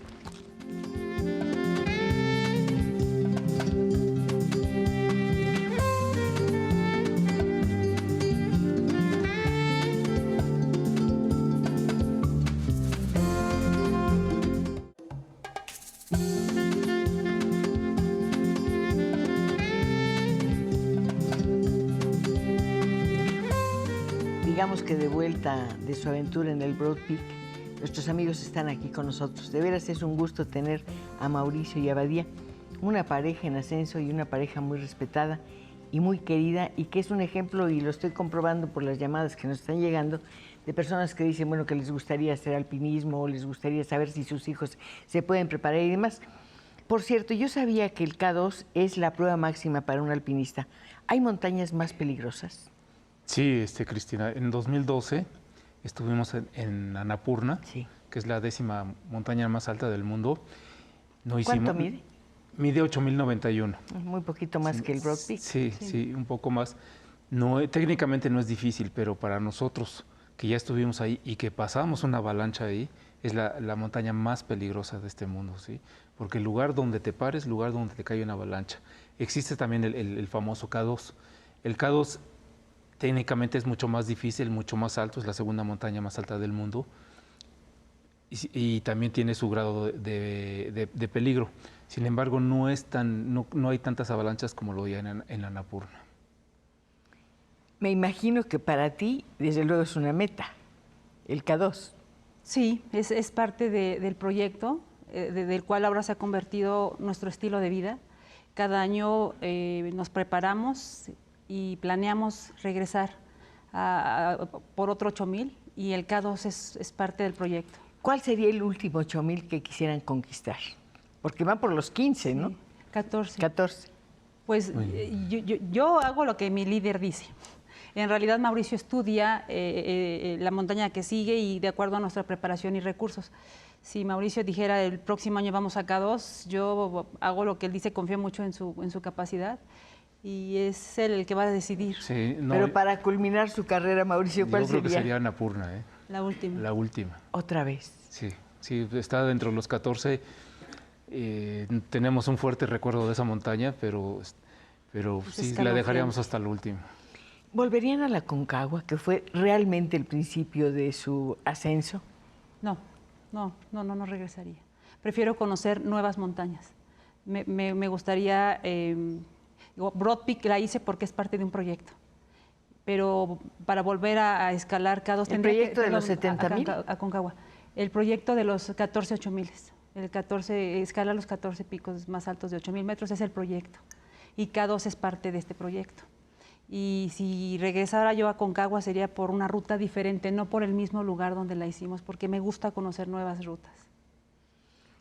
Digamos que de vuelta de su aventura en el Broad Peak, nuestros amigos están aquí con nosotros. De veras es un gusto tener a Mauricio y a Badía, una pareja en ascenso y una pareja muy respetada y muy querida, y que es un ejemplo, y lo estoy comprobando por las llamadas que nos están llegando, de personas que dicen, bueno, que les gustaría hacer alpinismo o les gustaría saber si sus hijos se pueden preparar y demás. Por cierto, yo sabía que el K2 es la prueba máxima para un alpinista. ¿Hay montañas más peligrosas? Sí, Cristina, en 2012 estuvimos en Annapurna, Sí. que es la 10ª montaña más alta del mundo. ¿Cuánto mide? Mide 8.091. Muy poquito más que el Broad Peak. Sí, un poco más. Técnicamente no es difícil, pero para nosotros que ya estuvimos ahí y que pasamos una avalancha ahí, es la montaña más peligrosa de este mundo, ¿sí? Porque el lugar donde te pares, el lugar donde te cae una avalancha. Existe también el famoso K2. El K2 técnicamente es mucho más difícil, mucho más alto, es la 2ª montaña más alta del mundo y también tiene su grado de peligro. Sin embargo, no hay tantas avalanchas como lo hay en Annapurna. Me imagino que para ti, desde luego, es una meta, el K2. Sí, es parte del proyecto, del cual ahora se ha convertido nuestro estilo de vida. Cada año nos preparamos y planeamos regresar por otro 8,000, y el K2 es parte del proyecto. ¿Cuál sería el último 8,000 que quisieran conquistar? Porque van por los 15, ¿no? Sí, 14. 14. Pues yo hago lo que mi líder dice. En realidad Mauricio estudia la montaña que sigue y de acuerdo a nuestra preparación y recursos. Si Mauricio dijera el próximo año vamos a K2, yo hago lo que él dice, confío mucho en su capacidad y es él el que va a decidir. Sí, Pero para culminar su carrera, Mauricio, ¿cuál yo creo que sería? sería Annapurna, ¿eh? La última. La última. Otra vez. Sí, está dentro de los 14. Tenemos un fuerte recuerdo de esa montaña, pero Pues sí, está la muy dejaríamos bien. hasta el último. ¿Volverían a la Concagua, que fue realmente el principio de su ascenso? No regresaría. Prefiero conocer nuevas montañas. Me gustaría, Broad Peak la hice porque es parte de un proyecto, pero para volver a escalar K2... ¿El proyecto de los 70,000? A Concagua. El proyecto de los 14 8,000. Escalar los 14 picos más altos de 8,000 metros es el proyecto. Y K2 es parte de este proyecto. Y si regresara yo a Concagua sería por una ruta diferente, no por el mismo lugar donde la hicimos, porque me gusta conocer nuevas rutas.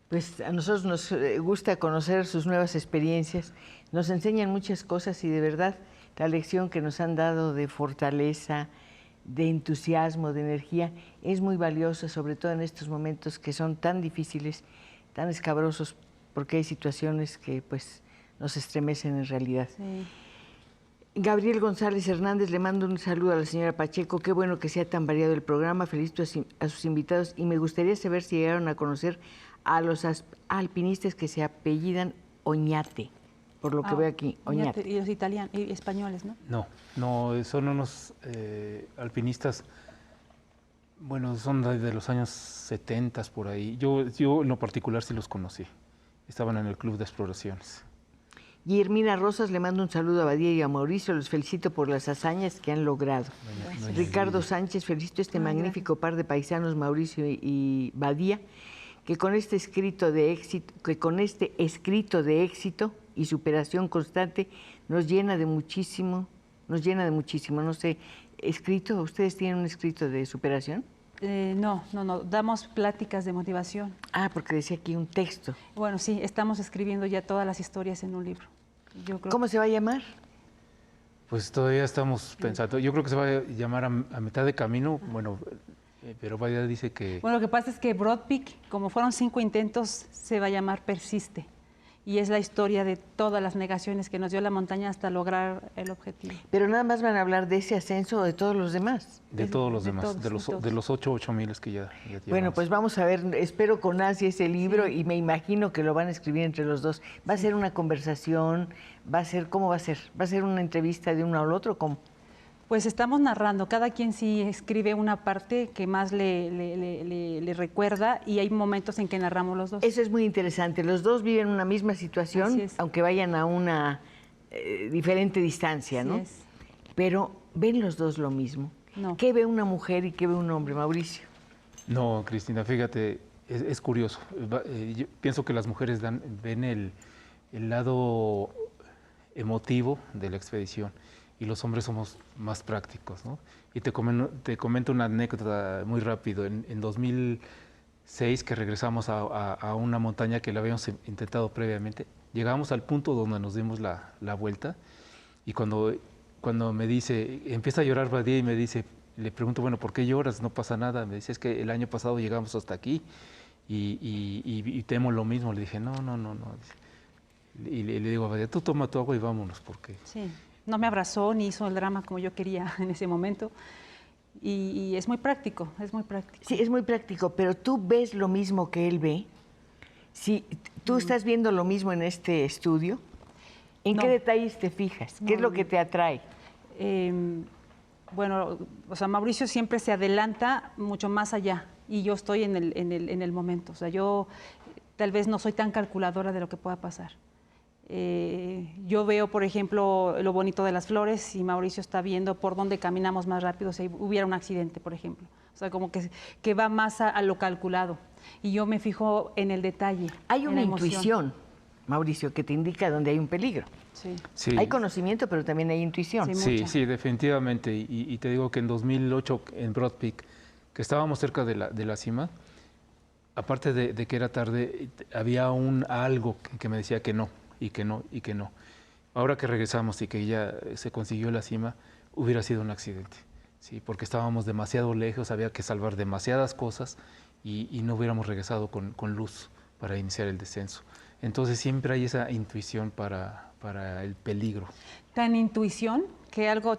Pues a nosotros nos gusta conocer sus nuevas experiencias, nos enseñan muchas cosas y de verdad la lección que nos han dado de fortaleza, de entusiasmo, de energía, es muy valiosa, sobre todo en estos momentos que son tan difíciles, tan escabrosos, porque hay situaciones que pues nos estremecen en realidad. Sí. Gabriel González Hernández, le mando un saludo a la señora Pacheco. Qué bueno que sea tan variado el programa. Felicito a sus invitados y me gustaría saber si llegaron a conocer a los alpinistas que se apellidan Oñate, por lo que veo aquí, Oñate. Y los italianos y españoles, ¿no? No, son unos alpinistas, bueno, son de los años 70 por ahí. Yo en lo particular sí los conocí. Estaban en el club de exploraciones. Guillermina Rosas, le mando un saludo a Badía y a Mauricio, los felicito por las hazañas que han logrado. Ricardo Sánchez, felicito a este magnífico par de paisanos, Mauricio y Badía, que con este escrito de éxito y superación constante nos llena de muchísimo. No sé, ¿escrito? ¿Ustedes tienen un escrito de superación? No, damos pláticas de motivación. Ah, porque decía aquí un texto. Bueno, sí, estamos escribiendo ya todas las historias en un libro. ¿Cómo se va a llamar? Pues todavía estamos pensando. Yo creo que se va a llamar a mitad de camino. Bueno, pero Badía dice que... Bueno, lo que pasa es que Broad Peak, como fueron 5 intentos, se va a llamar Persiste. Y es la historia de todas las negaciones que nos dio la montaña hasta lograr el objetivo. Pero nada más van a hablar de ese ascenso o de todos los demás. De todos los demás, todos. de los 8,000 que ya llevamos. Bueno, pues vamos a ver, espero con ansia ese libro y me imagino que lo van a escribir entre los dos. ¿Va a ser una conversación? ¿Cómo va a ser? ¿Va a ser una entrevista de uno al otro? ¿Cómo? Pues estamos narrando, cada quien sí escribe una parte que más le recuerda y hay momentos en que narramos los dos. Eso es muy interesante, los dos viven una misma situación, Así es. aunque vayan a una diferente distancia, ¿no? Así es. Pero ¿ven los dos lo mismo? No. ¿Qué ve una mujer y qué ve un hombre, Mauricio? No, Cristina, fíjate, es curioso. Yo pienso que las mujeres ven el lado emotivo de la expedición y los hombres somos más prácticos, ¿no? Y te comento una anécdota muy rápido. En 2006, que regresamos a una montaña que la habíamos intentado previamente, llegamos al punto donde nos dimos la vuelta y cuando me dice, empieza a llorar Badía y me dice, le pregunto, bueno, ¿por qué lloras? No pasa nada. Me dice, es que el año pasado llegamos hasta aquí y temo lo mismo. Le dije, no. Y le digo a Badía, tú toma tu agua y vámonos, porque... Sí, no me abrazó ni hizo el drama como yo quería en ese momento. Y es muy práctico, es muy práctico. Sí, es muy práctico, pero tú ves lo mismo que él ve. Si tú estás viendo lo mismo en este estudio, ¿en No. qué detalles te fijas? ¿Qué es lo que te atrae? Bueno, o sea, Mauricio siempre se adelanta mucho más allá y yo estoy en el momento. O sea, yo tal vez no soy tan calculadora de lo que pueda pasar. Yo veo, por ejemplo, lo bonito de las flores y Mauricio está viendo por dónde caminamos más rápido si hubiera un accidente, por ejemplo. O sea, como que va más a lo calculado. Y yo me fijo en el detalle. Hay en una la emoción. intuición, Mauricio, que te indica dónde hay un peligro. Sí. Sí. Hay conocimiento, pero también hay intuición. Sí. Sí, definitivamente. Y te digo que en 2008, en Broad Peak, que estábamos cerca de la cima, aparte de que era tarde, había algo que me decía que no, y que no, y que no. Ahora que regresamos y que ya se consiguió la cima, hubiera sido un accidente, ¿sí? Porque estábamos demasiado lejos, había que salvar demasiadas cosas y no hubiéramos regresado con luz para iniciar el descenso. Entonces siempre hay esa intuición para el peligro. Tan intuición que algo,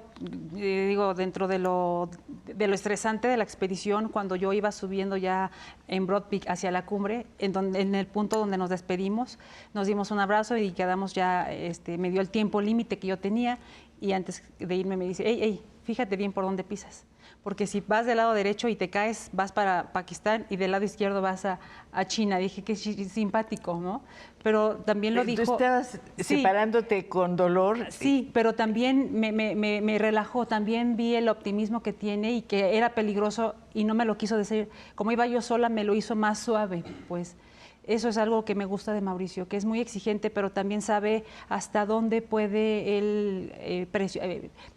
digo, dentro de lo estresante de la expedición, cuando yo iba subiendo ya en Broad Peak hacia la cumbre, en el punto donde nos despedimos, nos dimos un abrazo y quedamos ya, me dio el tiempo límite que yo tenía y antes de irme me dice, hey, fíjate bien por dónde pisas. Porque si vas del lado derecho y te caes, vas para Pakistán y del lado izquierdo vas a China. Dije, qué simpático, ¿no? Pero también lo dijo... Tú estabas separándote con dolor. Sí, pero también me relajó, también vi el optimismo que tiene y que era peligroso y no me lo quiso decir. Como iba yo sola, me lo hizo más suave, pues. Eso es algo que me gusta de Mauricio, que es muy exigente, pero también sabe hasta dónde puede él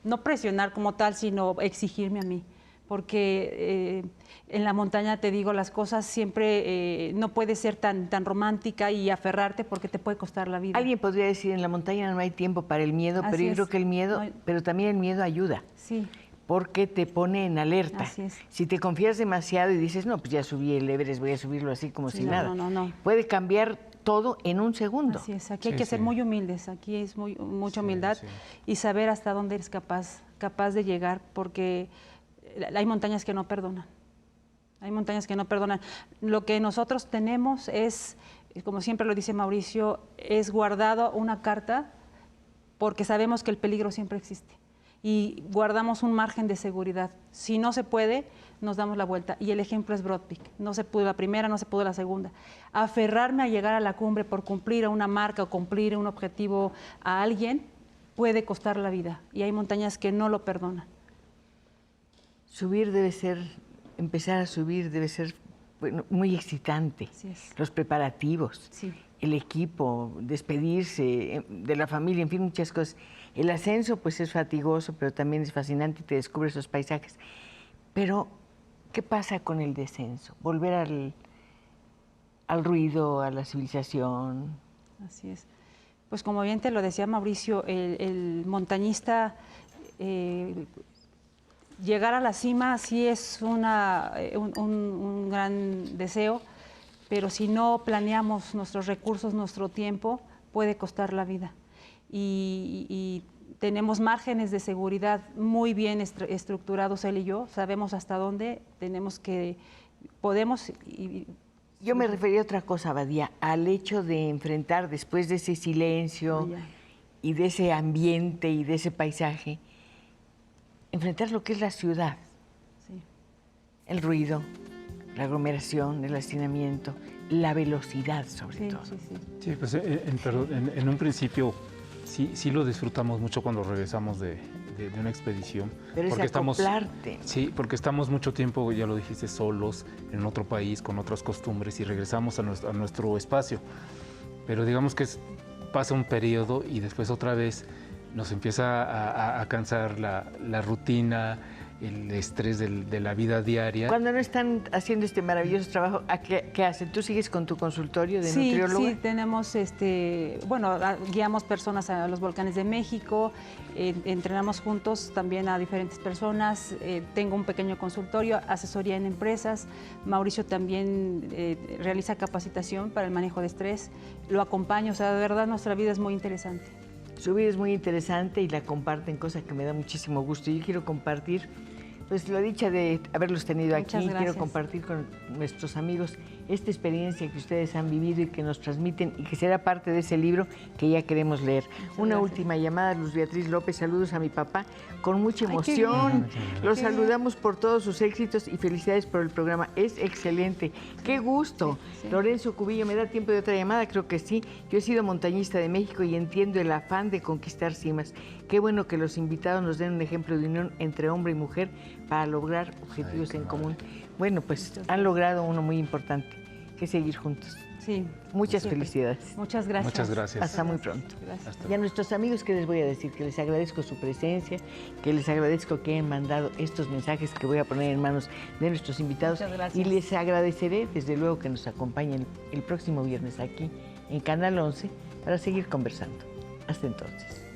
no presionar como tal, sino exigirme a mí. Porque en la montaña, te digo, las cosas siempre no puede ser tan romántica y aferrarte porque te puede costar la vida. Alguien podría decir, en la montaña no hay tiempo para el miedo, pero yo creo que el miedo, pero también el miedo ayuda. Sí. Porque te pone en alerta. Así es. Si te confías demasiado y dices, no, pues ya subí el Everest, voy a subirlo así como si nada. No. Puede cambiar todo en un segundo. Así es, aquí hay que ser muy humildes, aquí es mucha humildad y saber hasta dónde eres capaz de llegar, porque hay montañas que no perdonan. Hay montañas que no perdonan. Lo que nosotros tenemos es, como siempre lo dice Mauricio, es guardado una carta porque sabemos que el peligro siempre existe. Y guardamos un margen de seguridad. Si no se puede, nos damos la vuelta. Y el ejemplo es Broad Peak. No se pudo la primera, no se pudo la segunda. Aferrarme a llegar a la cumbre por cumplir a una marca o cumplir un objetivo a alguien puede costar la vida. Y hay montañas que no lo perdonan. Subir debe ser, empezar a subir debe ser muy excitante. Así es. Los preparativos, el equipo, despedirse de la familia, en fin, muchas cosas. El ascenso pues es fatigoso, pero también es fascinante y te descubres esos paisajes. Pero, ¿qué pasa con el descenso? Volver al ruido, a la civilización. Así es. Pues como bien te lo decía Mauricio, el montañista, llegar a la cima sí es un gran deseo, pero si no planeamos nuestros recursos, nuestro tiempo, puede costar la vida. Y tenemos márgenes de seguridad muy bien estructurados él y yo, sabemos hasta dónde podemos. Yo me refería a otra cosa, Badía, al hecho de enfrentar después de ese silencio y de ese ambiente y de ese paisaje, enfrentar lo que es la ciudad, el ruido, la aglomeración, el hacinamiento, la velocidad sobre todo. Sí, pues en un principio sí lo disfrutamos mucho cuando regresamos de de una expedición. Pero es acoplarte. Sí, porque estamos mucho tiempo, ya lo dijiste, solos, en otro país, con otras costumbres, y regresamos a nuestro espacio. Pero digamos que pasa un periodo y después otra vez nos empieza a cansar la rutina, el estrés de la vida diaria. Cuando no están haciendo este maravilloso trabajo, ¿qué hacen? ¿Tú sigues con tu consultorio de nutrióloga? Sí, tenemos, guiamos personas a los volcanes de México, entrenamos juntos también a diferentes personas, tengo un pequeño consultorio, asesoría en empresas, Mauricio también realiza capacitación para el manejo de estrés, lo acompaño, o sea, de verdad nuestra vida es muy interesante. Su vida es muy interesante y la comparten, cosa que me da muchísimo gusto. Yo quiero compartir, pues la dicha de haberlos tenido aquí, quiero compartir con nuestros amigos esta experiencia que ustedes han vivido y que nos transmiten y que será parte de ese libro que ya queremos leer. Una última llamada, Luz Beatriz López, saludos a mi papá con mucha emoción. Los saludamos por todos sus éxitos y felicidades por el programa, es excelente. ¡Qué gusto! Sí. Lorenzo Cubillo, ¿me da tiempo de otra llamada? Creo que sí. Yo he sido montañista de México y entiendo el afán de conquistar cimas. Qué bueno que los invitados nos den un ejemplo de unión entre hombre y mujer para lograr objetivos en común. Bueno, pues han logrado uno muy importante, que es seguir juntos. Sí. Muchas felicidades. Muchas gracias. Muchas gracias. Hasta muy pronto. Gracias. Y a nuestros amigos, ¿qué les voy a decir? Que les agradezco su presencia, que les agradezco que hayan mandado estos mensajes que voy a poner en manos de nuestros invitados. Muchas gracias. Y les agradeceré, desde luego, que nos acompañen el próximo viernes aquí en Canal 11 para seguir conversando. Hasta entonces.